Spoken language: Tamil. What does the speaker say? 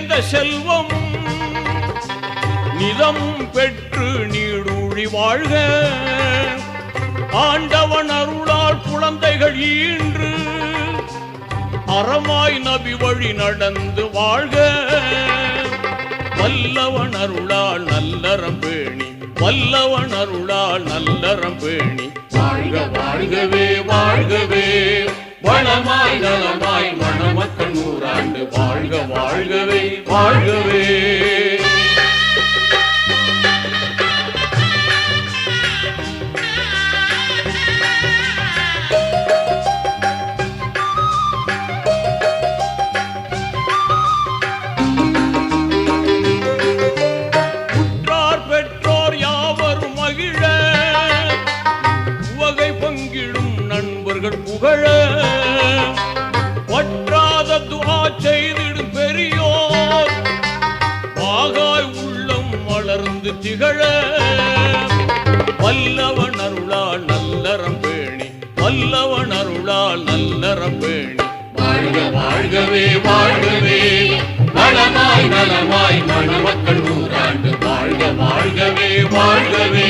நிறைந்த செல்வமும் நிதமும் பெற்று நீடூழி வாழ்க. ஆண்டவன் அருளால் குழந்தைகள் ஈன்று அறமாய் நபி வழி நடந்து வாழ்க. வல்லவன் அருளால் நல்லறம் பேணி, வல்லவன் அருளால் நல்லறம் பேணி வாழ்க வாழ்கவே வாழ்கவே. வளமாய் நலமாய் மணமக்கள் நூறாண்டு வாழ்க வாழ்கவே வாழ்கவே. உற்றார் பெற்றோர் யாவரும் மகிழ, உவகை பங்கிடும் நண்பர்கள் புகழ. வற்றாத துஆ செய்திடும் பெரியோர் வாகாய் உள்ளம் மலர்ந்து திகழ. வல்லவன் அருளால் நல்லறம் பேணி, வல்லவன் அருளால் நல்லறம் பேணி வாழ்க வாழ்கவே வாழ்கவே. நலமாய் நலமாய் மணமக்கள் நூறாண்டு வாழ்க வாழ்கவே வாழ்கவே.